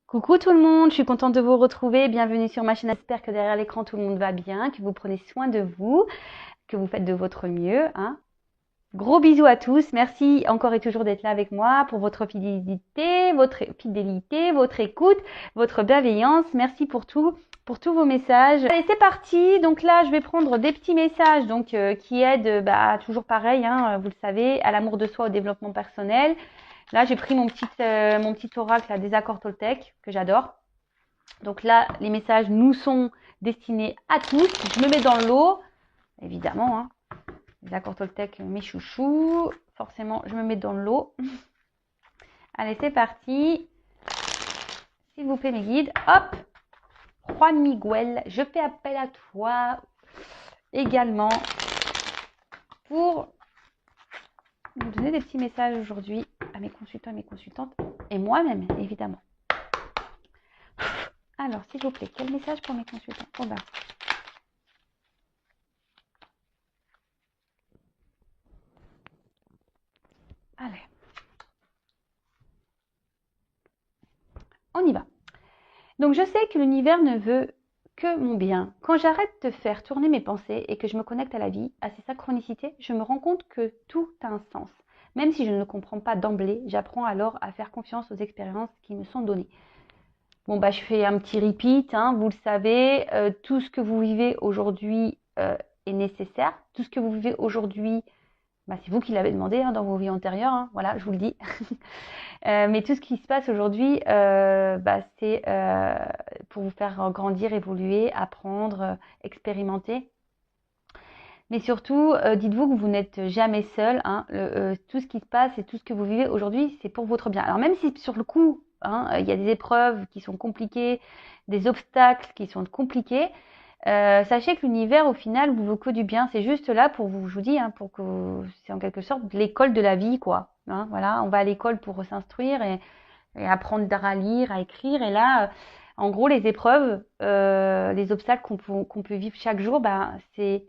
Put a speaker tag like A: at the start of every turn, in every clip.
A: Coucou tout le monde, je suis contente de vous retrouver. Bienvenue sur ma chaîne. J'espère que derrière l'écran tout le monde va bien, que vous prenez soin de vous, que vous faites de votre mieux, hein. Gros bisous à tous. Merci encore et toujours d'être là avec moi pour votre fidélité, votre écoute, votre bienveillance. Merci pour tous vos messages. Allez, c'est parti. Donc là, je vais prendre des petits messages qui aident, toujours pareil, hein, vous le savez, à l'amour de soi, au développement personnel. Là, j'ai pris mon petit oracle là, des accords Toltec que j'adore. Donc là, les messages nous sont destinés à tous. Je me mets dans l'eau, évidemment, hein. Les accords Toltec, mes chouchous. Forcément, je me mets dans l'eau. Allez, c'est parti. S'il vous plaît, mes guides. Hop, Juan Miguel, je fais appel à toi également pour nous donner des petits messages aujourd'hui à mes consultants et mes consultantes et moi-même, évidemment. Alors, s'il vous plaît, quel message pour mes consultants? Oh ben. Allez. On y va. Donc, je sais que l'univers ne veut que mon bien. Quand j'arrête de faire tourner mes pensées et que je me connecte à la vie, à ses synchronicités, je me rends compte que tout a un sens. Même si je ne le comprends pas d'emblée, j'apprends alors à faire confiance aux expériences qui me sont données. Bon, je fais un petit repeat, hein, vous le savez, tout ce que vous vivez aujourd'hui est nécessaire. Tout ce que vous vivez aujourd'hui, c'est vous qui l'avez demandé hein, dans vos vies antérieures, hein, voilà, je vous le dis. Mais tout ce qui se passe aujourd'hui, c'est pour vous faire grandir, évoluer, apprendre, expérimenter. Mais surtout, dites-vous que vous n'êtes jamais seul, hein. Tout ce qui se passe et tout ce que vous vivez aujourd'hui, c'est pour votre bien. Alors même si sur le coup, hein, il y a des épreuves qui sont compliquées, des obstacles qui sont compliqués, sachez que l'univers, au final, vous veut que du bien. C'est juste là pour vous, je vous dis, hein, pour que c'est en quelque sorte l'école de la vie, quoi. Hein, voilà, on va à l'école pour s'instruire et apprendre à lire, à écrire. Et là, en gros, les épreuves, les obstacles qu'on peut vivre chaque jour, c'est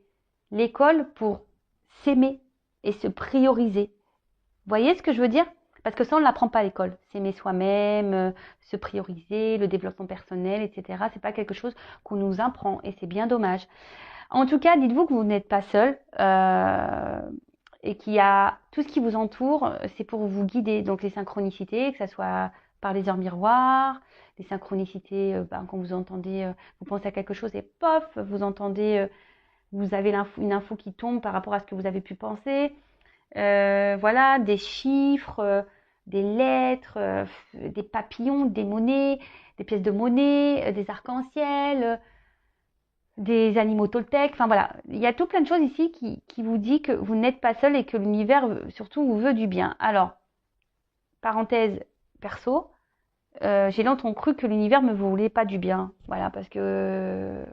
A: l'école pour s'aimer et se prioriser. Vous voyez ce que je veux dire? Parce que ça, on ne l'apprend pas à l'école. S'aimer soi-même, se prioriser, le développement personnel, etc. C'est pas quelque chose qu'on nous apprend et c'est bien dommage. En tout cas, dites-vous que vous n'êtes pas seul et qu'il y a tout ce qui vous entoure, c'est pour vous guider. Donc les synchronicités, que ce soit par les heures miroirs, les synchronicités, quand vous entendez, vous pensez à quelque chose et pof, vous entendez, vous avez une info qui tombe par rapport à ce que vous avez pu penser. Voilà, des chiffres, des lettres, des papillons, des monnaies, des pièces de monnaie, des arcs-en-ciel, des animaux Toltec. Enfin voilà, il y a tout plein de choses ici qui vous dit que vous n'êtes pas seul et que l'univers surtout vous veut du bien. Alors, parenthèse perso, j'ai longtemps cru que l'univers ne me voulait pas du bien. Voilà, parce que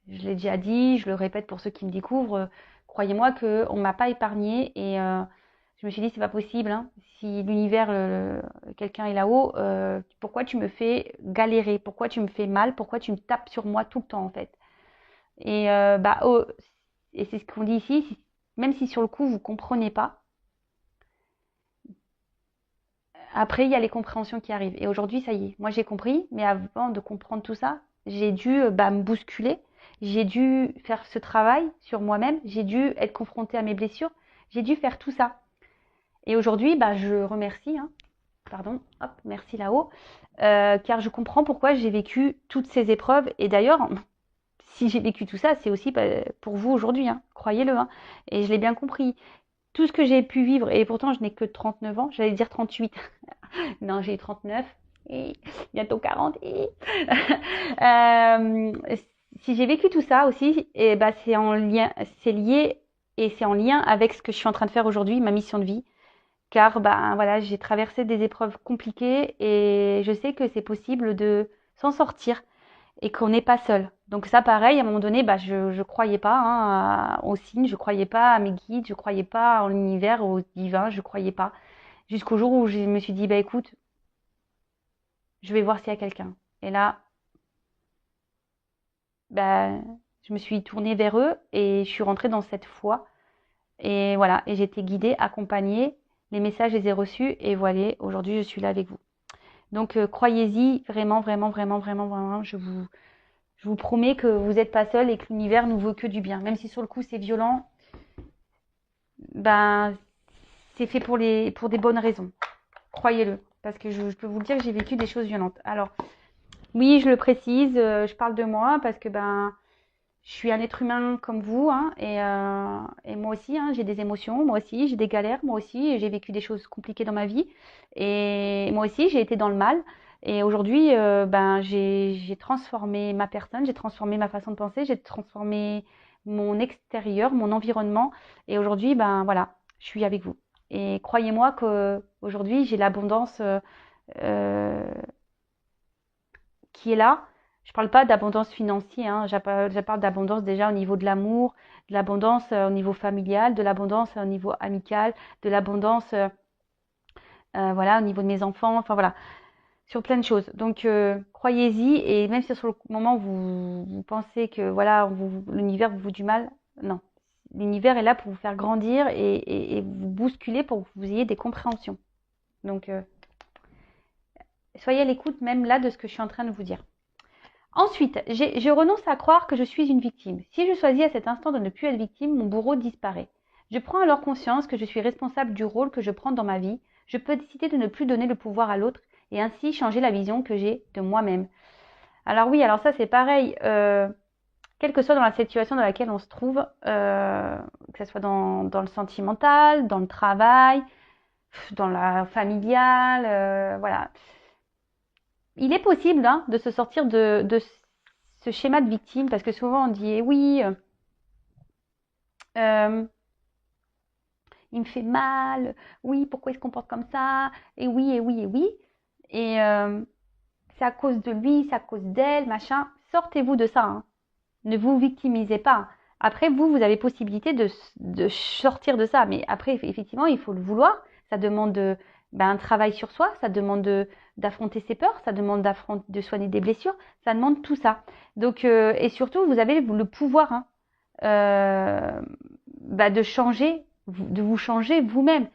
A: je l'ai déjà dit, je le répète pour ceux qui me découvrent, croyez-moi qu'on ne m'a pas épargnée et je me suis dit c'est pas possible, hein. Si l'univers, quelqu'un est là-haut, pourquoi tu me fais galérer? Pourquoi tu me fais mal? Pourquoi tu me tapes sur moi tout le temps en fait? Et et c'est ce qu'on dit ici, même si sur le coup vous comprenez pas, après il y a les compréhensions qui arrivent. Et aujourd'hui ça y est, moi j'ai compris, mais avant de comprendre tout ça, j'ai dû me bousculer, j'ai dû faire ce travail sur moi-même, j'ai dû être confrontée à mes blessures, j'ai dû faire tout ça. Et aujourd'hui, je remercie, hein, pardon, hop, merci là-haut, car je comprends pourquoi j'ai vécu toutes ces épreuves. Et d'ailleurs, si j'ai vécu tout ça, c'est aussi pour vous aujourd'hui, hein, croyez-le, hein, et je l'ai bien compris. Tout ce que j'ai pu vivre, et pourtant je n'ai que 39 ans, j'allais dire 38, non j'ai 39, et bientôt 40, et si j'ai vécu tout ça aussi, et c'est en lien, c'est lié, et c'est en lien avec ce que je suis en train de faire aujourd'hui, ma mission de vie, car voilà, j'ai traversé des épreuves compliquées, et je sais que c'est possible de s'en sortir, et qu'on n'est pas seul. Donc ça, pareil, à un moment donné, je croyais pas hein, aux signes, je croyais pas à mes guides, je croyais pas en l'univers, au divin, je croyais pas. Jusqu'au jour où je me suis dit, écoute, je vais voir s'il y a quelqu'un. Et là, je me suis tournée vers eux et je suis rentrée dans cette foi. Et voilà, et j'ai été guidée, accompagnée, les messages, je les ai reçus et voilà, aujourd'hui, je suis là avec vous. Donc, croyez-y, vraiment, vraiment, vraiment, vraiment, vraiment, je vous promets que vous n'êtes pas seul et que l'univers nous veut que du bien. Même si sur le coup, c'est violent, ben, c'est fait pour des bonnes raisons. Croyez-le. Parce que je peux vous le dire que j'ai vécu des choses violentes. Alors, oui, je le précise, je parle de moi parce que je suis un être humain comme vous, hein, et moi aussi, hein, j'ai des émotions, moi aussi, j'ai des galères, moi aussi, j'ai vécu des choses compliquées dans ma vie, et moi aussi, j'ai été dans le mal. Et aujourd'hui, j'ai transformé ma personne, j'ai transformé ma façon de penser, j'ai transformé mon extérieur, mon environnement, et aujourd'hui, voilà, je suis avec vous. Et croyez-moi que aujourd'hui, j'ai l'abondance euh, qui est là. Je parle pas d'abondance financière, hein. Je parle d'abondance déjà au niveau de l'amour, de l'abondance au niveau familial, de l'abondance au niveau amical, de l'abondance voilà, au niveau de mes enfants, enfin voilà, sur plein de choses. Donc croyez-y, et même si sur le moment vous pensez que voilà, l'univers vous veut du mal, non. L'univers est là pour vous faire grandir et vous bousculer pour que vous ayez des compréhensions. Donc soyez à l'écoute même là de ce que je suis en train de vous dire. Ensuite, je renonce à croire que je suis une victime. Si je choisis à cet instant de ne plus être victime, mon bourreau disparaît. Je prends alors conscience que je suis responsable du rôle que je prends dans ma vie. Je peux décider de ne plus donner le pouvoir à l'autre et ainsi changer la vision que j'ai de moi-même. Alors oui, alors ça c'est pareil. Quelle que soit dans la situation dans laquelle on se trouve, que ce soit dans le sentimental, dans le travail, dans la familiale, voilà. Il est possible de se sortir de ce schéma de victime, parce que souvent on dit eh oui, il me fait mal, oui, pourquoi il se comporte comme ça, et oui, et oui, et oui, et c'est à cause de lui, c'est à cause d'elle, machin. Sortez-vous de ça, hein. Ne vous victimisez pas. Après, vous avez possibilité de sortir de ça, mais après, effectivement, il faut le vouloir. Ça demande un travail sur soi, ça demande d'affronter ses peurs, ça demande de soigner des blessures, ça demande tout ça. Donc, et surtout, vous avez le pouvoir, hein, de changer, de vous changer vous-même.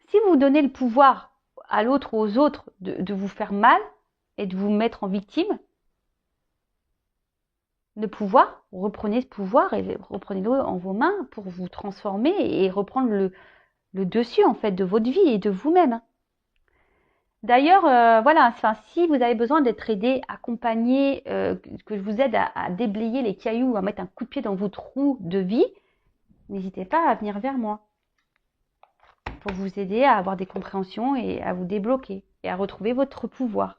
A: Si vous donnez le pouvoir à l'autre ou aux autres de vous faire mal et de vous mettre en victime, le pouvoir, reprenez ce pouvoir et reprenez-le en vos mains pour vous transformer et reprendre le dessus en fait de votre vie et de vous-même. D'ailleurs, voilà, enfin, si vous avez besoin d'être aidé, accompagné, que je vous aide à déblayer les cailloux, à mettre un coup de pied dans votre roue de vie, n'hésitez pas à venir vers moi pour vous aider à avoir des compréhensions et à vous débloquer et à retrouver votre pouvoir.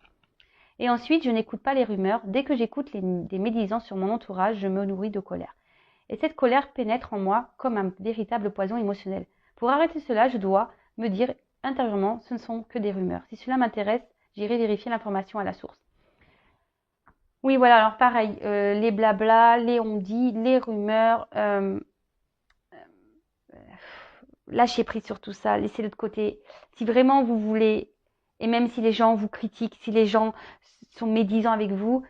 A: Et ensuite, je n'écoute pas les rumeurs. Dès que j'écoute des médisances sur mon entourage, je me nourris de colère. Et cette colère pénètre en moi comme un véritable poison émotionnel. Pour arrêter cela, je dois me dire intérieurement, ce ne sont que des rumeurs. Si cela m'intéresse, j'irai vérifier l'information à la source. Oui, voilà, alors pareil, les blablas, les on-dit, les rumeurs, lâchez prise sur tout ça, laissez-le de côté. Si vraiment vous voulez, et même si les gens vous critiquent, si les gens sont médisants avec vous,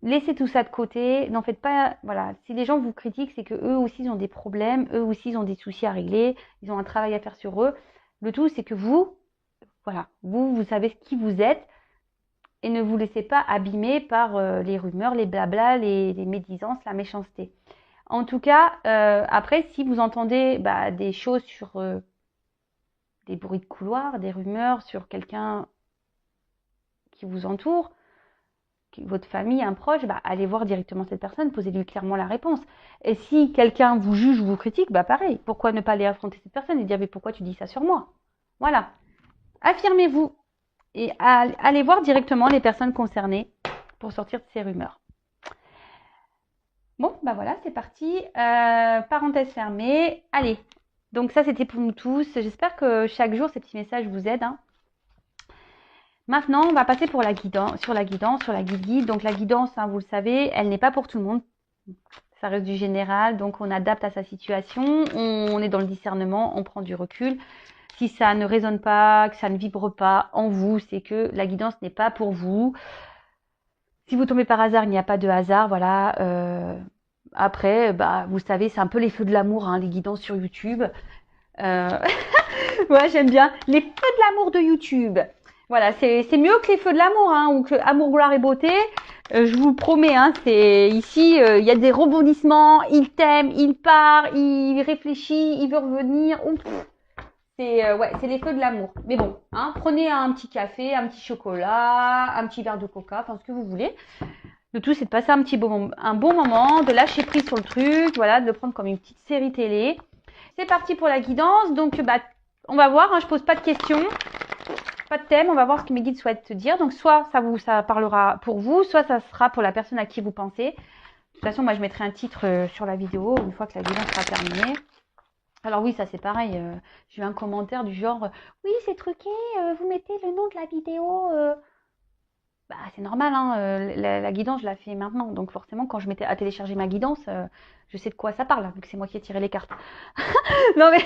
A: laissez tout ça de côté. N'en faites pas, voilà. Si les gens vous critiquent, c'est que eux aussi ils ont des problèmes, eux aussi ils ont des soucis à régler, ils ont un travail à faire sur eux. Le tout, c'est que vous, voilà, vous savez qui vous êtes et ne vous laissez pas abîmer par les rumeurs, les blablas, les médisances, la méchanceté. En tout cas, après, si vous entendez des choses sur des bruits de couloir, des rumeurs sur quelqu'un qui vous entoure, votre famille, un proche, allez voir directement cette personne, posez-lui clairement la réponse. Et si quelqu'un vous juge ou vous critique, pareil, pourquoi ne pas aller affronter cette personne et dire mais pourquoi tu dis ça sur moi? Voilà. Affirmez-vous et allez voir directement les personnes concernées pour sortir de ces rumeurs. Bon, voilà, c'est parti. Parenthèse fermée. Allez, donc ça c'était pour nous tous. J'espère que chaque jour ces petits messages vous aident, hein. Maintenant, on va passer sur la guidance, sur la guide. Donc la guidance, hein, vous le savez, elle n'est pas pour tout le monde. Ça reste du général, donc on adapte à sa situation, on est dans le discernement, on prend du recul. Si ça ne résonne pas, que ça ne vibre pas en vous, c'est que la guidance n'est pas pour vous. Si vous tombez par hasard, il n'y a pas de hasard, voilà. Après, vous savez, c'est un peu les feux de l'amour, hein, les guidances sur YouTube. Ouais, j'aime bien les feux de l'amour de YouTube. Voilà, c'est mieux que les feux de l'amour, hein, ou que amour, gloire et beauté. Je vous le promets, hein, c'est ici, il y a des rebondissements. Il t'aime, il part, il réfléchit, il veut revenir. Ouf, ouais, c'est les feux de l'amour. Mais bon, hein, prenez un petit café, un petit chocolat, un petit verre de coca, enfin ce que vous voulez. Le tout, c'est de passer un bon moment, de lâcher prise sur le truc, voilà, de le prendre comme une petite série télé. C'est parti pour la guidance. Donc, bah, on va voir. Hein, je pose pas de questions. Pas de thème, on va voir ce que mes guides souhaitent te dire. Donc soit ça parlera pour vous, soit ça sera pour la personne à qui vous pensez. De toute façon, moi je mettrai un titre sur la vidéo une fois que la vidéo sera terminée. Alors oui, ça c'est pareil. J'ai eu un commentaire du genre oui c'est truqué, vous mettez le nom de la vidéo. Bah c'est normal, hein, la guidance je la fais maintenant. Donc forcément quand je mettais à télécharger ma guidance, je sais de quoi ça parle, vu que c'est moi qui ai tiré les cartes. non mais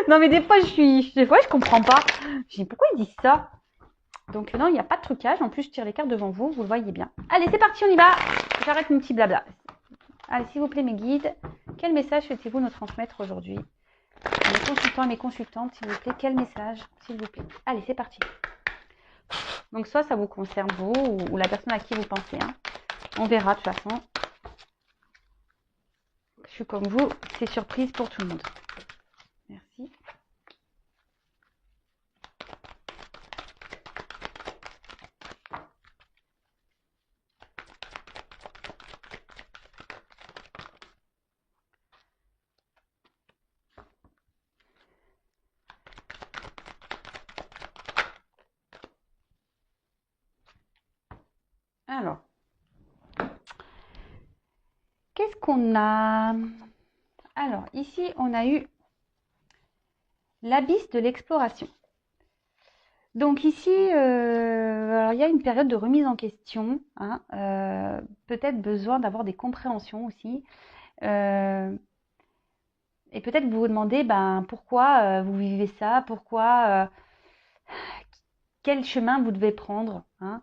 A: non mais des fois je comprends pas. Je dis pourquoi ils disent ça. Donc non, il n'y a pas de trucage. En plus, je tire les cartes devant vous, vous le voyez bien. Allez, c'est parti, on y va. J'arrête mon petit blabla. Allez, s'il vous plaît, mes guides, quel message souhaitez-vous nous transmettre aujourd'hui? Mes consultants et mes consultantes, s'il vous plaît, quel message, s'il vous plaît? Allez, c'est parti. Donc soit ça vous concerne vous ou la personne à qui vous pensez. Hein. On verra de toute façon. Je suis comme vous, c'est surprise pour tout le monde. Merci. Alors, qu'est-ce qu'on a? Alors, ici, on a eu l'abysse de l'exploration. Donc ici, alors il y a une période de remise en question, hein, peut-être besoin d'avoir des compréhensions aussi. Et peut-être vous vous demandez ben, pourquoi vous vivez ça, pourquoi, quel chemin vous devez prendre, hein,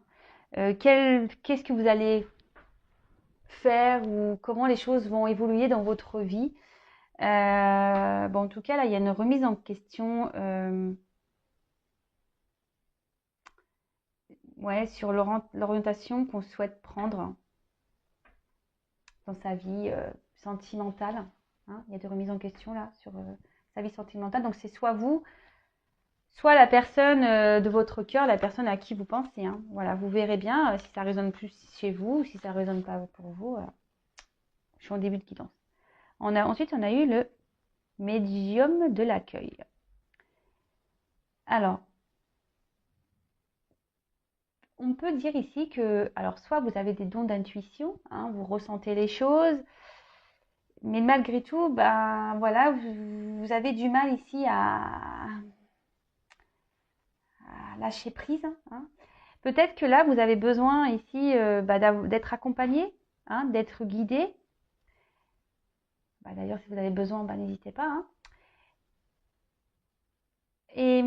A: qu'est-ce que vous allez faire ou comment les choses vont évoluer dans votre vie. Bon, en tout cas, là, il y a une remise en question. Ouais, sur l'orientation qu'on souhaite prendre dans sa vie sentimentale. Hein. Il y a des remises en question là sur sa vie sentimentale. Donc c'est soit vous, soit la personne de votre cœur, la personne à qui vous pensez. Hein. Voilà, vous verrez bien si ça résonne plus chez vous ou si ça résonne pas pour vous. Je suis en début de guidance. Ensuite, on a eu le médium de l'accueil. Alors, on peut dire ici que, alors soit vous avez des dons d'intuition, hein, vous ressentez les choses, mais malgré tout, ben voilà, vous avez du mal ici à lâcher prise. Hein. Peut-être que là, vous avez besoin ici d'être accompagné, hein, d'être guidé. Bah, d'ailleurs, si vous avez besoin, n'hésitez pas. Hein. Et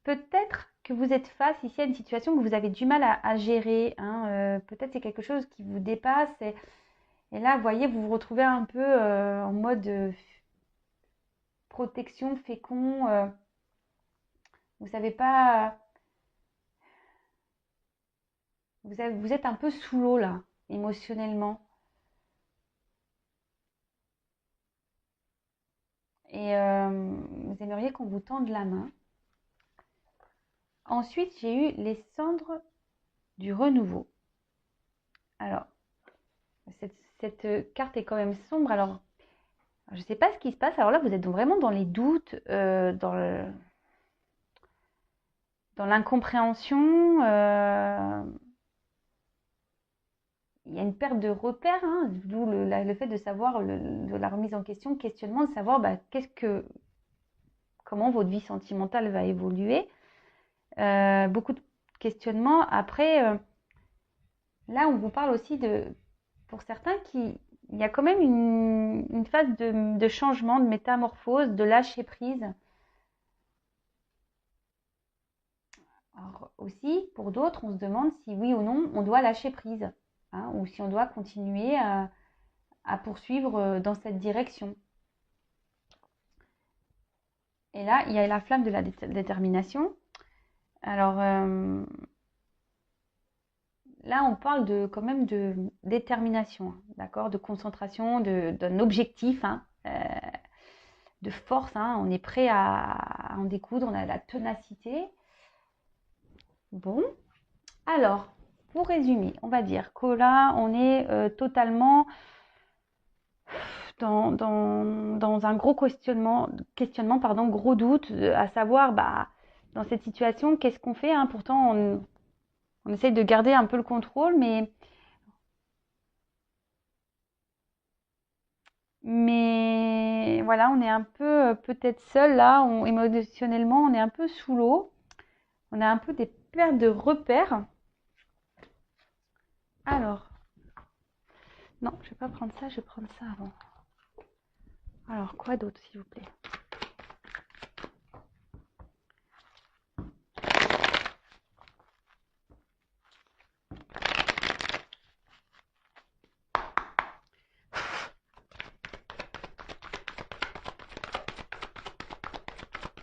A: peut-être que vous êtes face ici à une situation que vous avez du mal à gérer. Hein. Peut-être c'est quelque chose qui vous dépasse. Et là, vous voyez, vous vous retrouvez un peu en mode protection, fécond. Vous ne savez pas. Vous êtes un peu sous l'eau là, émotionnellement. Et vous aimeriez qu'on vous tende la main. Ensuite, j'ai eu les cendres du renouveau. Alors, cette carte est quand même sombre. Alors, je ne sais pas ce qui se passe. Alors là, vous êtes vraiment dans les doutes, dans l'incompréhension. Il y a une perte de repères, hein, d'où le fait de savoir de la remise en question, le questionnement, de savoir comment votre vie sentimentale va évoluer. Beaucoup de questionnements. Après, là, on vous parle aussi pour certains, il y a quand même une phase de changement, de métamorphose, de lâcher prise. Alors aussi, pour d'autres, on se demande si oui ou non, on doit lâcher prise, hein, ou si on doit continuer à poursuivre dans cette direction. Et là, il y a la flamme de la détermination. Alors là, on parle quand même de détermination, hein, d'accord, de concentration, d'un objectif, hein, de force. Hein, on est prêt à en découdre, on a la ténacité. Bon, alors, pour résumer, on va dire que là, on est totalement dans un gros questionnement, pardon, gros doute, à savoir, bah, dans cette situation, qu'est-ce qu'on fait, hein. Pourtant, on essaye de garder un peu le contrôle, mais voilà, on est un peu peut-être seul là, émotionnellement, on est un peu sous l'eau, on a un peu des pertes de repères. Alors, non, je vais pas prendre ça, je vais prendre ça avant. Alors, quoi d'autre, s'il vous plaît?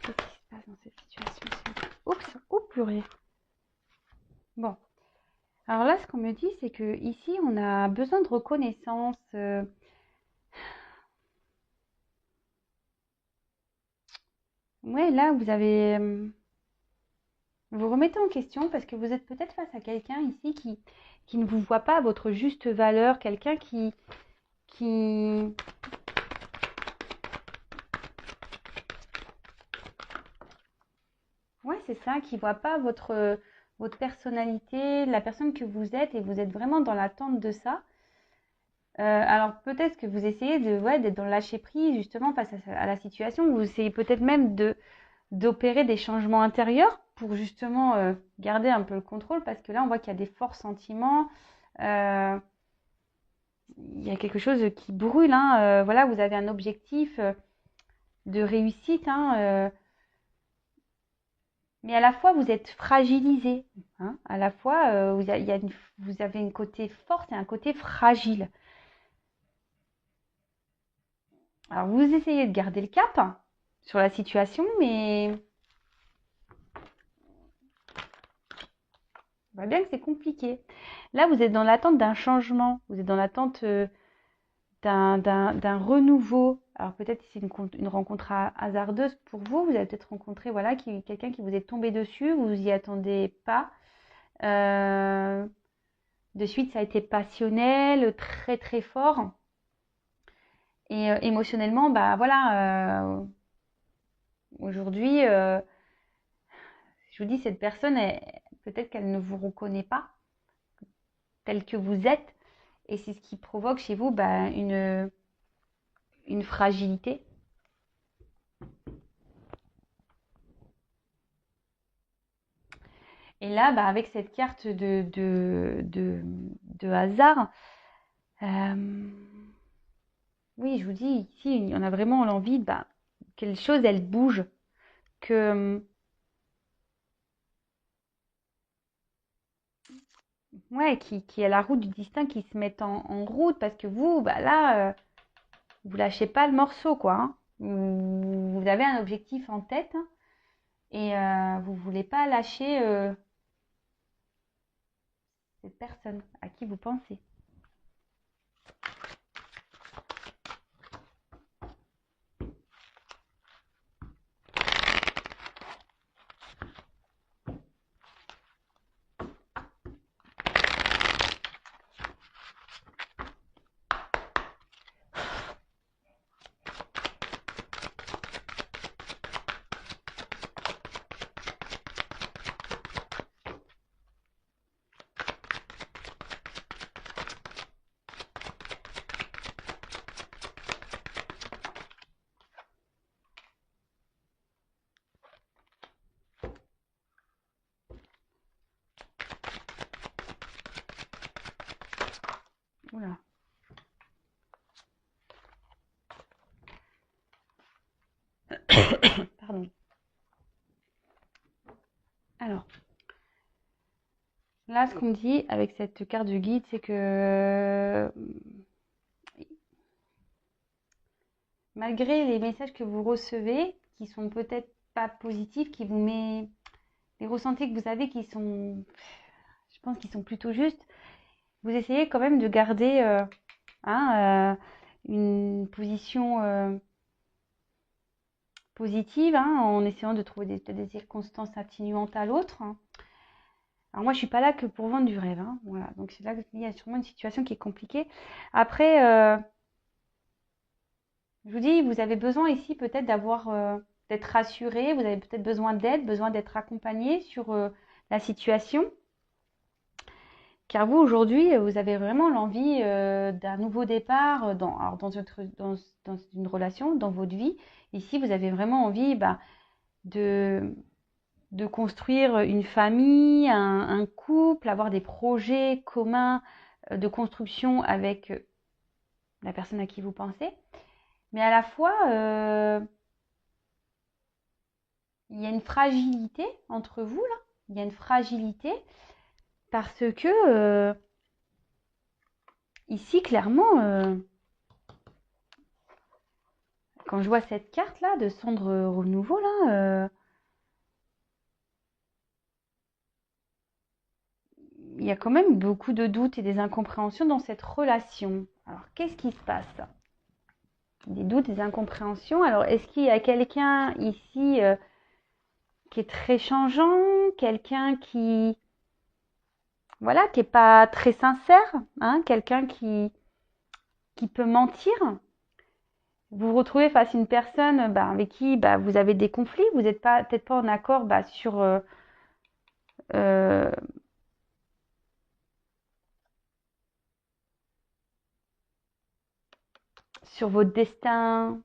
A: Qu'est-ce qui se passe dans cette situation? Oups, oh purée. Bon, alors là, ce qu'on me dit, c'est que ici, on a besoin de reconnaissance. Ouais, là, vous remettez en question parce que vous êtes peut-être face à quelqu'un ici qui ne vous voit pas à votre juste valeur, quelqu'un qui, ouais, c'est ça, qui voit pas votre personnalité, la personne que vous êtes et vous êtes vraiment dans l'attente de ça. Alors peut-être que vous essayez ouais, d'être dans le lâcher prise justement face à la situation. Vous essayez peut-être même d'opérer des changements intérieurs pour justement garder un peu le contrôle parce que là on voit qu'il y a des forts sentiments. Euh, il y a quelque chose qui brûle. Hein. Voilà, vous avez un objectif de réussite. Hein, mais à la fois vous êtes fragilisé. Hein, à la fois vous avez un côté forte et un côté fragile. Alors vous essayez de garder le cap sur la situation, mais on voit bien que c'est compliqué. Là, vous êtes dans l'attente d'un changement, vous êtes dans l'attente d'un renouveau. Alors peut-être que c'est une rencontre hasardeuse pour vous. Vous avez peut-être rencontré voilà, quelqu'un qui vous est tombé dessus, vous vous y attendez pas. Euh, de suite, ça a été passionnel, très très fort. Et émotionnellement, bah voilà, aujourd'hui, je vous dis, cette personne, peut-être qu'elle ne vous reconnaît pas tel que vous êtes. Et c'est ce qui provoque chez vous bah, une fragilité. Et là, bah, avec cette carte de hasard, euh, oui, je vous dis, ici, on a vraiment l'envie bah, que les choses, elles bougent, que, ouais, qui est la route du destin qui se mette en route, parce que vous, bah, là, vous lâchez pas le morceau, quoi. Hein. Vous avez un objectif en tête hein, et vous voulez pas lâcher cette personne à qui vous pensez. Oula. Pardon. Alors, là, ce qu'on me dit avec cette carte de guide, c'est que malgré les messages que vous recevez, qui sont peut-être pas positifs, les ressentis que vous avez qui sont, je pense qu'ils sont plutôt justes. Vous essayez quand même de garder une position positive, en essayant de trouver des circonstances atténuantes à l'autre. Alors moi, je suis pas là que pour vendre du rêve. Voilà. Donc c'est là qu'il y a sûrement une situation qui est compliquée. Après, je vous dis, vous avez besoin ici peut-être d'être rassuré. Vous avez peut-être besoin d'aide, besoin d'être accompagné sur la situation. Car vous, aujourd'hui, vous avez vraiment l'envie d'un nouveau départ dans une relation, dans votre vie. Ici, vous avez vraiment envie de, de construire une famille, un couple, avoir des projets communs de construction avec la personne à qui vous pensez. Mais à la fois, il y a une fragilité entre vous, là. Il y a une fragilité parce que ici, clairement, quand je vois cette carte-là de cendre renouveau, là, il y a quand même beaucoup de doutes et des incompréhensions dans cette relation. Alors, qu'est-ce qui se passe? Des doutes, des incompréhensions. Alors, est-ce qu'il y a quelqu'un ici qui est très changeant, quelqu'un qui, voilà, qui est pas très sincère, quelqu'un qui peut mentir? Vous vous retrouvez face à une personne avec qui vous avez des conflits, vous n'êtes peut-être pas en accord sur euh, sur votre destin,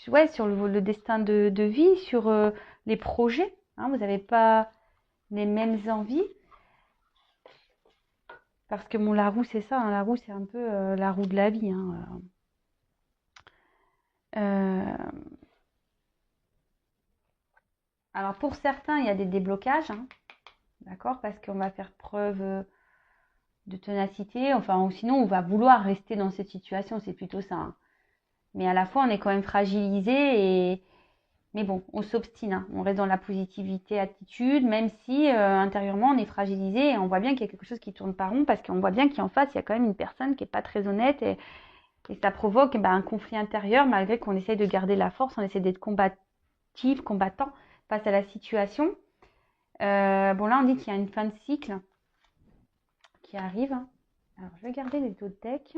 A: ouais, sur le destin de vie, sur les projets. Vous n'avez pas les mêmes envies. Parce que bon, la roue, c'est ça. La roue, c'est un peu la roue de la vie. Alors, pour certains, il y a des déblocages. D'accord? Parce qu'on va faire preuve de ténacité. Enfin, ou sinon, on va vouloir rester dans cette situation. C'est plutôt ça. Mais à la fois, on est quand même fragilisé. Mais bon, on s'obstine. On reste dans la positivité, attitude, même si intérieurement, on est fragilisé. Et on voit bien qu'il y a quelque chose qui tourne pas rond. Parce qu'on voit bien qu'en face, il y a quand même une personne qui n'est pas très honnête. Et ça provoque un conflit intérieur, malgré qu'on essaye de garder la force, on essaie d'être combattant face à la situation. Bon, là, on dit qu'il y a une fin de cycle qui arrive. Alors, je vais garder les autres decks.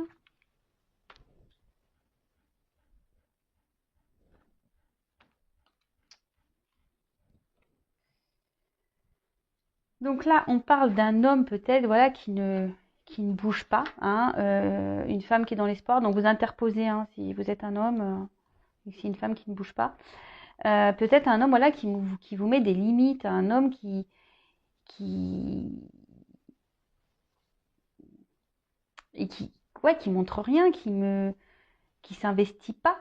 A: Donc là, on parle d'un homme peut-être, voilà, qui ne bouge pas, une femme qui est dans l'espoir. Donc vous interposez, si vous êtes un homme, si une femme qui ne bouge pas. Peut-être un homme, voilà, qui vous met des limites, un homme qui et qui montre rien, qui s'investit pas,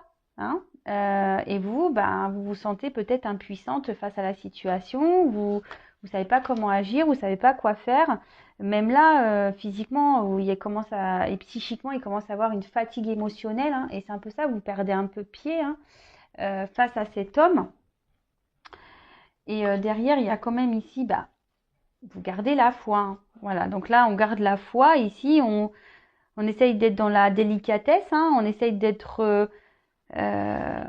A: et vous, vous vous sentez peut-être impuissante face à la situation, vous savez pas comment agir, vous savez pas quoi faire. Même là, physiquement, où et psychiquement, il commence à avoir une fatigue émotionnelle, et c'est un peu ça, vous perdez un peu pied, face à cet homme. Et derrière, il y a quand même ici, vous gardez la foi. Voilà, donc là, on garde la foi. Ici, on essaye d'être dans la délicatesse, on essaye d'être, je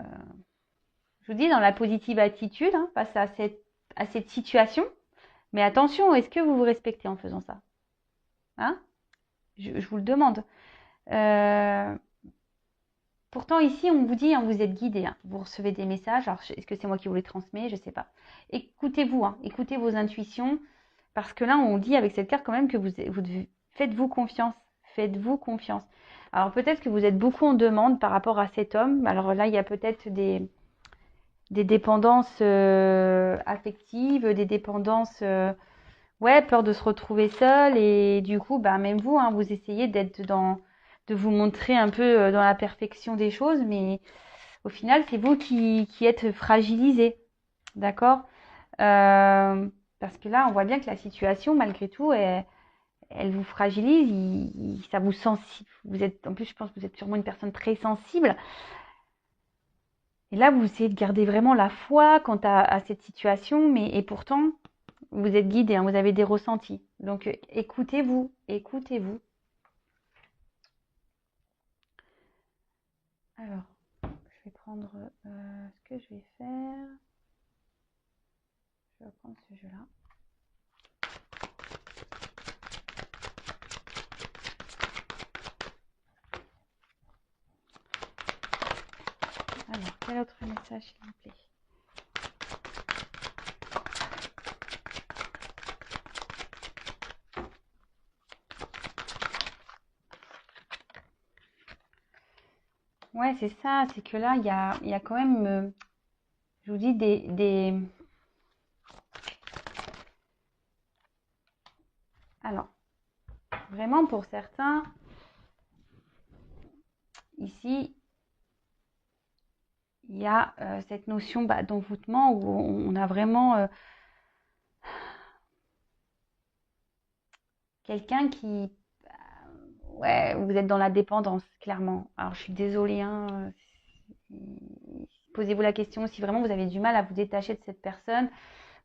A: vous dis, dans la positive attitude face à cette situation. Mais attention, est-ce que vous vous respectez en faisant ça? Je vous le demande. Pourtant, ici, on vous dit, vous êtes guidé. Vous recevez des messages. Alors, est-ce que c'est moi qui vous les transmets? Je ne sais pas. Écoutez-vous, écoutez vos intuitions. Parce que là, on dit avec cette carte quand même que faites-vous confiance. Faites-vous confiance. Alors, peut-être que vous êtes beaucoup en demande par rapport à cet homme. Alors là, il y a peut-être des dépendances affectives, des dépendances... peur de se retrouver seul. Et du coup, même vous, vous essayez de vous montrer un peu dans la perfection des choses. Mais au final, c'est vous qui êtes fragilisé. D'accord? Parce que là, on voit bien que la situation, malgré tout, elle vous fragilise, ça vous sensible. En plus, je pense que vous êtes sûrement une personne très sensible. Et là, vous essayez de garder vraiment la foi quant à cette situation, mais et pourtant, vous êtes guidé, hein, vous avez des ressentis. Donc, écoutez-vous, écoutez-vous. Alors, je vais prendre ce que je vais faire. Je vais prendre ce jeu-là. Alors, quel autre message, s'il vous plaît? Ouais, c'est ça, c'est que là, il y a quand même, je vous dis, Alors, vraiment pour certains, ici, il y a cette notion d'envoûtement où on a vraiment quelqu'un qui... Ouais, vous êtes dans la dépendance, clairement. Alors, je suis désolée, hein, posez-vous la question, si vraiment vous avez du mal à vous détacher de cette personne,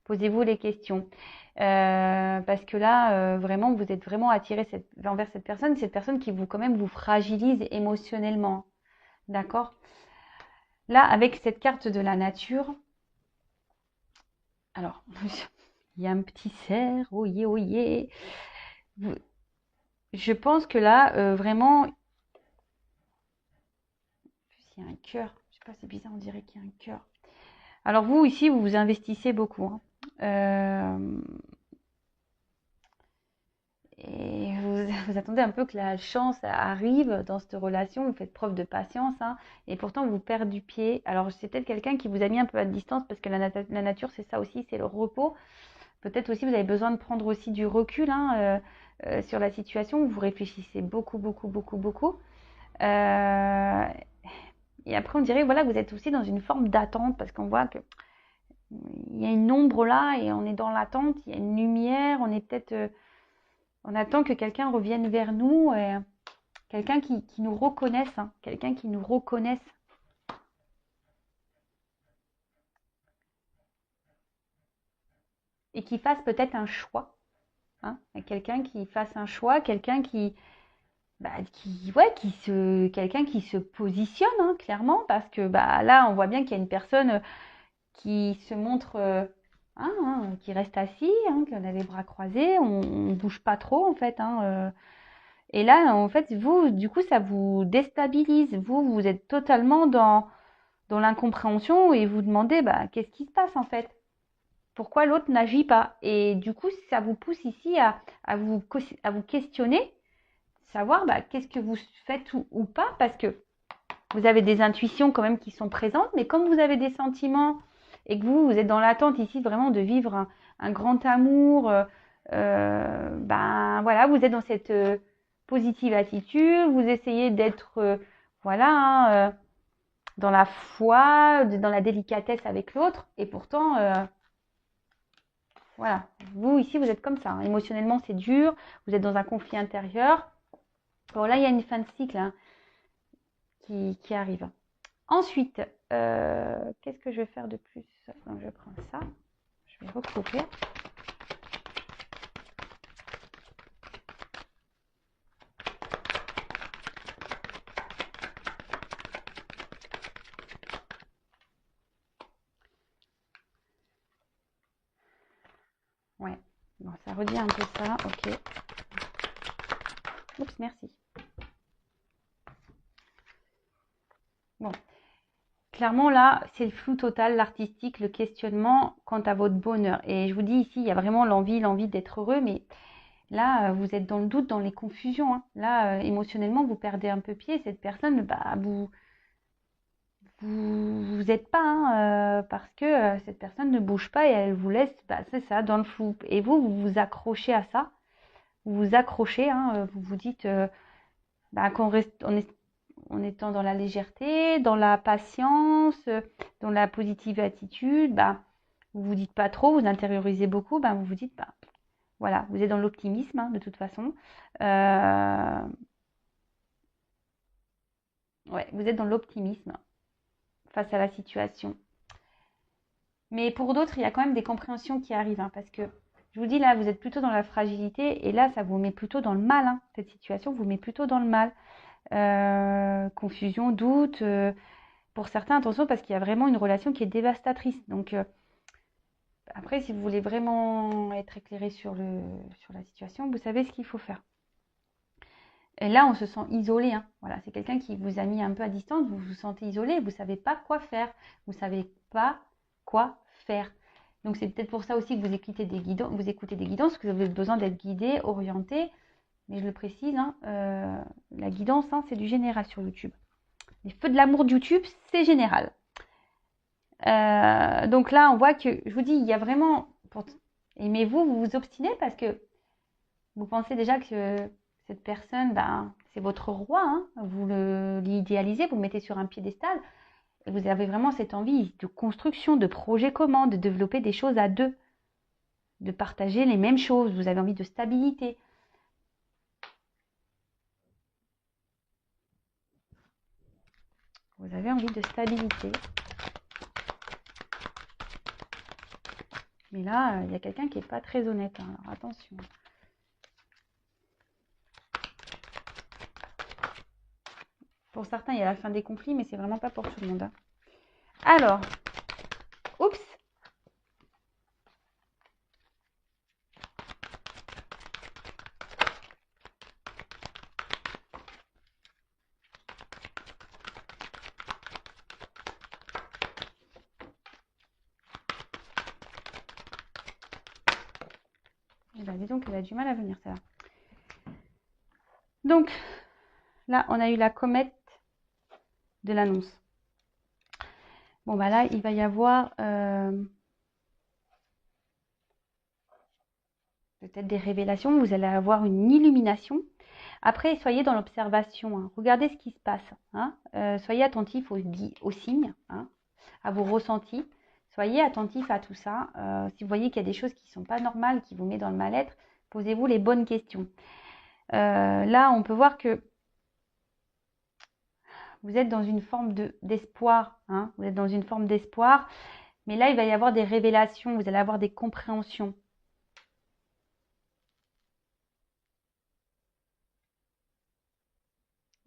A: posez-vous les questions. Parce que là, vraiment, vous êtes vraiment attiré envers cette personne qui vous, quand même, vous fragilise émotionnellement. D'accord? Là, avec cette carte de la nature, alors, il y a un petit cerf, oyez, oyez. Je pense que là, vraiment, il y a un cœur. Je sais pas, c'est bizarre, on dirait qu'il y a un cœur. Alors vous, ici, vous vous investissez beaucoup, hein. Et vous attendez un peu que la chance arrive dans cette relation, vous faites preuve de patience, hein, et pourtant vous perdez du pied. Alors c'est peut-être quelqu'un qui vous a mis un peu à distance parce que la nature c'est ça aussi, c'est le repos. Peut-être aussi vous avez besoin de prendre aussi du recul, hein, sur la situation, vous réfléchissez beaucoup, beaucoup, beaucoup, beaucoup. Euh, et après on dirait voilà, vous êtes aussi dans une forme d'attente parce qu'on voit que il y a une ombre là et on est dans l'attente, il y a une lumière, on est peut-être... on attend que quelqu'un revienne vers nous, quelqu'un qui nous reconnaisse, hein, quelqu'un qui nous reconnaisse. Et qui fasse peut-être un choix. Hein, quelqu'un qui fasse un choix, quelqu'un quelqu'un qui se positionne, hein, clairement, parce que là, on voit bien qu'il y a une personne qui se montre, qui reste assis, hein, qui a les bras croisés, on ne bouge pas trop, en fait, hein. Et là, en fait, vous, du coup, ça vous déstabilise. Vous êtes totalement dans l'incompréhension et vous demandez, qu'est-ce qui se passe en fait? Pourquoi l'autre n'agit pas? Et du coup, ça vous pousse ici à vous questionner, savoir qu'est-ce que vous faites ou pas, parce que vous avez des intuitions quand même qui sont présentes, mais comme vous avez des sentiments et que vous êtes dans l'attente ici vraiment de vivre un grand amour, voilà, vous êtes dans cette positive attitude, vous essayez d'être, voilà, hein, dans la foi, dans la délicatesse avec l'autre, et pourtant, voilà, vous ici, vous êtes comme ça, hein. Émotionnellement, c'est dur, vous êtes dans un conflit intérieur. Bon, là, il y a une fin de cycle, hein, qui arrive. Ensuite, qu'est-ce que je vais faire de plus? Donc, je prends ça, je vais recouvrir. Ouais, bon, ça redit un peu ça, ok. Oups, merci. Bon, clairement là, c'est le flou total, l'artistique, le questionnement quant à votre bonheur. Et je vous dis ici, il y a vraiment l'envie d'être heureux, mais là, vous êtes dans le doute, dans les confusions, hein. Là, émotionnellement, vous perdez un peu pied. Cette personne, vous êtes pas, hein, parce que cette personne ne bouge pas et elle vous laisse, c'est ça, dans le flou. Et vous vous accrochez à ça. Vous vous accrochez, hein, vous vous dites qu'on reste, en étant dans la légèreté, dans la patience, dans la positive attitude, vous vous dites pas trop, vous intériorisez beaucoup, vous vous dites, voilà, vous êtes dans l'optimisme, hein, de toute façon. Ouais, vous êtes dans l'optimisme. face à la situation. Mais pour d'autres, il y a quand même des compréhensions qui arrivent, hein, parce que je vous dis là, vous êtes plutôt dans la fragilité et là, ça vous met plutôt dans le mal. Hein. Cette situation vous met plutôt dans le mal. Confusion, doute. Pour certains, attention, parce qu'il y a vraiment une relation qui est dévastatrice. Donc, après, si vous voulez vraiment être éclairé sur la situation, vous savez ce qu'il faut faire. Et là, on se sent isolé. Hein. Voilà, c'est quelqu'un qui vous a mis un peu à distance. Vous vous sentez isolé. Vous ne savez pas quoi faire. Vous ne savez pas quoi faire. Donc, c'est peut-être pour ça aussi que vous écoutez des guidances, parce que vous avez besoin d'être guidé, orienté. Mais je le précise, hein, la guidance, hein, c'est du général sur YouTube. Les feux de l'amour de YouTube, c'est général. Donc là, on voit que, je vous dis, il y a vraiment... Aimez-vous, vous vous obstinez parce que vous pensez déjà que cette personne, ben, c'est votre roi. Hein, vous l'idéalisez, vous le mettez sur un piédestal. Et vous avez vraiment cette envie de construction, de projet commun, de développer des choses à deux. De partager les mêmes choses. Vous avez envie de stabilité. Vous avez envie de stabilité. Mais là, il y a quelqu'un qui n'est pas très honnête. Hein, alors attention. Pour certains, il y a la fin des conflits, mais c'est vraiment pas pour tout le monde. Hein. Alors, oups. Eh ben, dis donc, elle a du mal à venir, ça. Donc, là, on a eu la comète de l'annonce. Bon, bah là, il va y avoir peut-être des révélations. Vous allez avoir une illumination. Après, soyez dans l'observation. Hein. Regardez ce qui se passe. Hein. Soyez attentif aux signes, hein, à vos ressentis. Soyez attentif à tout ça. Si vous voyez qu'il y a des choses qui ne sont pas normales, qui vous mettent dans le mal-être, posez-vous les bonnes questions. Là, on peut voir que vous êtes dans une forme d'espoir. Hein. Vous êtes dans une forme d'espoir. Mais là, il va y avoir des révélations. Vous allez avoir des compréhensions.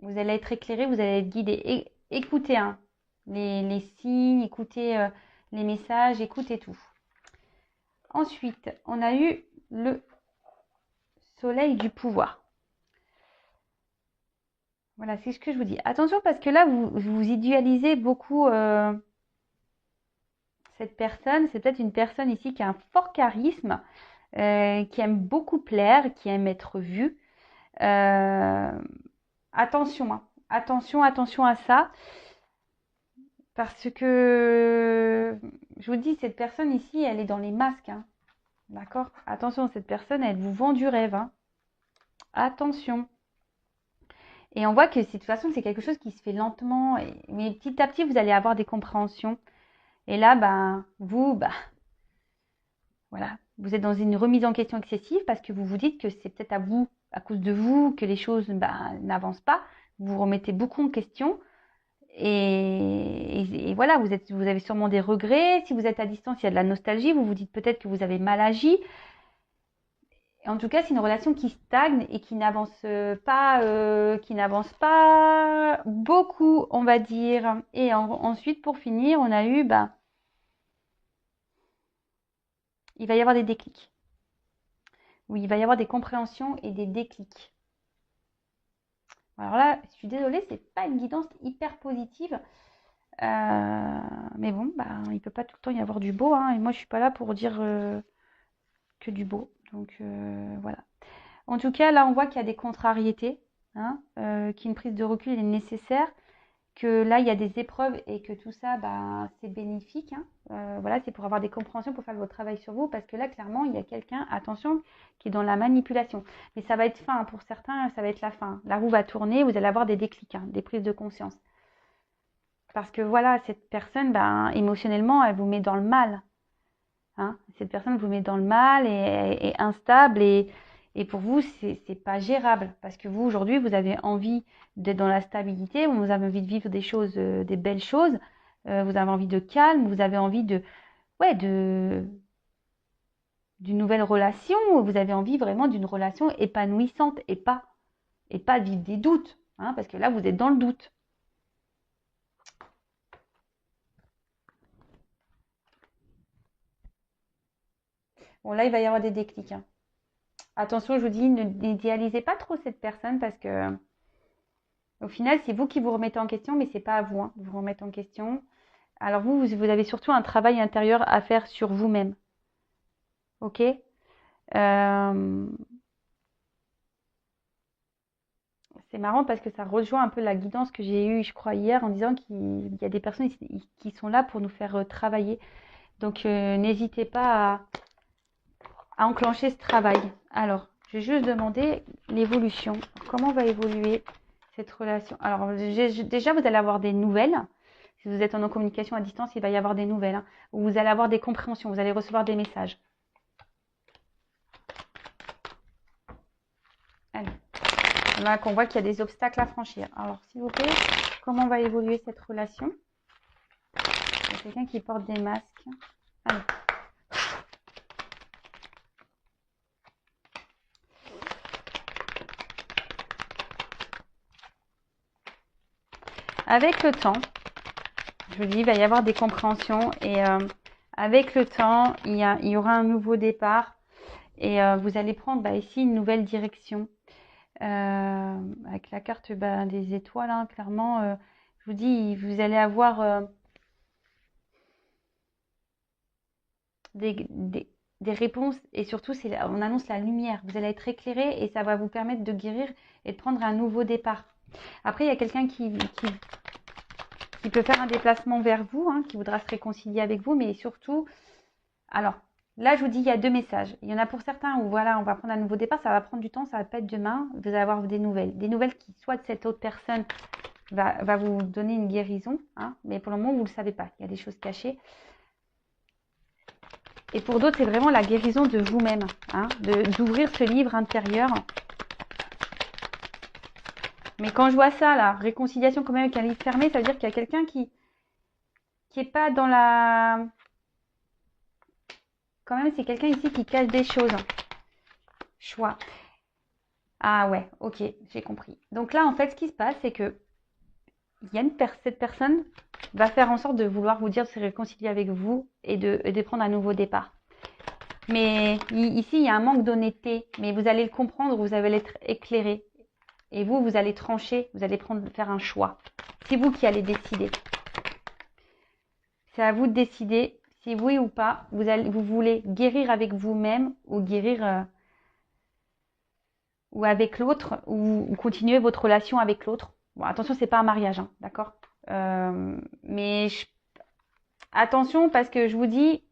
A: Vous allez être éclairé, vous allez être guidé. Écoutez hein, les signes, écoutez les messages, écoutez tout. Ensuite, on a eu le soleil du pouvoir. Voilà, c'est ce que je vous dis. Attention parce que là, vous idéalisez beaucoup cette personne. C'est peut-être une personne ici qui a un fort charisme, qui aime beaucoup plaire, qui aime être vue. Attention, hein. Attention à ça. Parce que, je vous dis, cette personne ici, elle est dans les masques. Hein. D'accord? Attention, cette personne, elle vous vend du rêve. Hein. Attention. Et on voit que de toute façon, c'est quelque chose qui se fait lentement. Mais petit à petit, vous allez avoir des compréhensions. Et là, voilà, vous êtes dans une remise en question excessive parce que vous vous dites que c'est peut-être à cause de vous, que les choses n'avancent pas. Vous vous remettez beaucoup en question. Et voilà, vous avez sûrement des regrets. Si vous êtes à distance, il y a de la nostalgie. Vous vous dites peut-être que vous avez mal agi. En tout cas, c'est une relation qui stagne et qui n'avance pas beaucoup, on va dire. Et ensuite, pour finir, on a eu, il va y avoir des déclics. Oui, il va y avoir des compréhensions et des déclics. Alors là, je suis désolée, c'est pas une guidance hyper positive. Mais bon, il ne peut pas tout le temps y avoir du beau. Hein, et moi, je suis pas là pour dire que du beau. Donc, voilà. En tout cas, là, on voit qu'il y a des contrariétés. Hein, qu'une prise de recul est nécessaire. Que là, il y a des épreuves et que tout ça, c'est bénéfique. Hein. Voilà, c'est pour avoir des compréhensions, pour faire votre travail sur vous. Parce que là, clairement, il y a quelqu'un, attention, qui est dans la manipulation. Mais ça va être fin. Pour certains, ça va être la fin. La roue va tourner, vous allez avoir des déclics, hein, des prises de conscience. Parce que voilà, cette personne, émotionnellement, elle vous met dans le mal. Hein. Cette personne vous met dans le mal et est instable et pour vous, c'est pas gérable. Parce que vous, aujourd'hui, vous avez envie d'être dans la stabilité, vous avez envie de vivre des choses, des belles choses. vous avez envie de calme, vous avez envie ouais, d'une nouvelle relation, vous avez envie vraiment d'une relation épanouissante et pas de vivre des doutes, hein, parce que là, vous êtes dans le doute. Bon, là, il va y avoir des déclics, hein. Attention, je vous dis, n'idéalisez pas trop cette personne parce que au final, c'est vous qui vous remettez en question, mais c'est pas à vous, hein, de vous remettre en question. Alors vous avez surtout un travail intérieur à faire sur vous-même. Ok? C'est marrant parce que ça rejoint un peu la guidance que j'ai eue, je crois, hier, en disant qu'il y a des personnes qui sont là pour nous faire travailler. Donc n'hésitez pas à enclencher ce travail. Alors, je vais juste demander l'évolution. Comment va évoluer cette relation? Alors, déjà, vous allez avoir des nouvelles. Si vous êtes en communication à distance, il va y avoir des nouvelles, hein, où vous allez avoir des compréhensions, vous allez recevoir des messages. Allez, là qu'on voit qu'il y a des obstacles à franchir. Alors, s'il vous plaît, comment va évoluer cette relation? Il y a quelqu'un qui porte des masques. Allez. Avec le temps, je vous dis, il va y avoir des compréhensions et avec le temps, il y aura un nouveau départ et vous allez prendre ici une nouvelle direction. Avec la carte des étoiles, hein, clairement, je vous dis, vous allez avoir des réponses et surtout, on annonce la lumière. Vous allez être éclairé et ça va vous permettre de guérir et de prendre un nouveau départ. Après, il y a quelqu'un qui peut faire un déplacement vers vous, hein, qui voudra se réconcilier avec vous, mais surtout, alors, là, je vous dis, il y a deux messages. Il y en a pour certains où, voilà, on va prendre un nouveau départ, ça va prendre du temps, ça va pas être demain, vous allez avoir des nouvelles. Des nouvelles qui, soit de cette autre personne va vous donner une guérison, hein, mais pour le moment, vous ne le savez pas. Il y a des choses cachées. Et pour d'autres, c'est vraiment la guérison de vous-même, hein, d'ouvrir ce livre intérieur. Mais quand je vois ça, la réconciliation quand même avec un livre fermé, ça veut dire qu'il y a quelqu'un qui est pas dans la... Quand même, c'est quelqu'un ici qui cache des choses. Choix. Ah ouais, ok, j'ai compris. Donc là, en fait, ce qui se passe, c'est que cette personne va faire en sorte de vouloir vous dire de se réconcilier avec vous et de prendre un nouveau départ. Mais ici, il y a un manque d'honnêteté, mais vous allez le comprendre, vous allez être éclairé. Et vous allez trancher, vous allez faire un choix. C'est vous qui allez décider. C'est à vous de décider si oui ou pas, vous voulez guérir avec vous-même ou guérir ou avec l'autre, ou continuer votre relation avec l'autre. Bon, attention, c'est pas un mariage, hein, d'accord? Mais attention parce que je vous dis,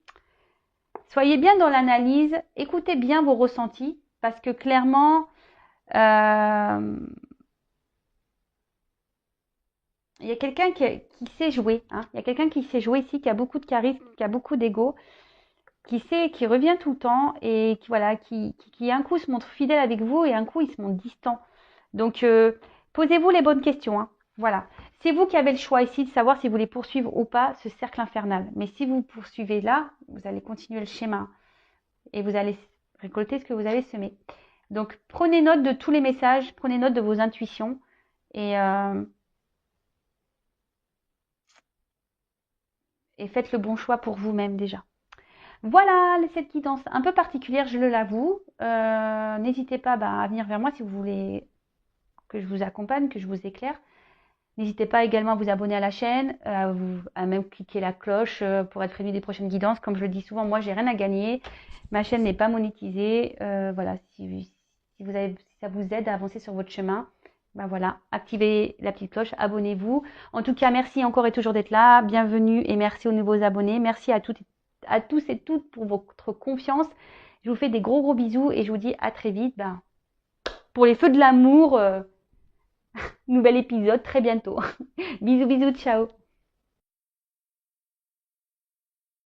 A: soyez bien dans l'analyse, écoutez bien vos ressentis parce que clairement, il y a quelqu'un qui sait jouer, hein. Il y a quelqu'un qui sait jouer ici, qui a beaucoup de charisme, qui a beaucoup d'ego, qui revient tout le temps et qui un coup se montre fidèle avec vous et un coup il se montre distant. Donc posez-vous les bonnes questions, hein. Voilà. C'est vous qui avez le choix ici de savoir si vous voulez poursuivre ou pas ce cercle infernal. Mais si vous poursuivez là, vous allez continuer le schéma et vous allez récolter ce que vous avez semé. Donc prenez note de tous les messages, prenez note de vos intuitions et faites le bon choix pour vous-même déjà. Voilà cette guidance un peu particulière, je l'avoue. N'hésitez pas à venir vers moi si vous voulez que je vous accompagne, que je vous éclaire. N'hésitez pas également à vous abonner à la chaîne, à même cliquer la cloche pour être prévenu des prochaines guidances. Comme je le dis souvent, moi, j'ai rien à gagner. Ma chaîne n'est pas monétisée. Voilà, si ça vous aide à avancer sur votre chemin, voilà, activez la petite cloche, abonnez-vous. En tout cas, merci encore et toujours d'être là. Bienvenue et merci aux nouveaux abonnés. Merci à tous et toutes pour votre confiance. Je vous fais des gros bisous et je vous dis à très vite. Pour les feux de l'amour, nouvel épisode très bientôt. Bisous, ciao.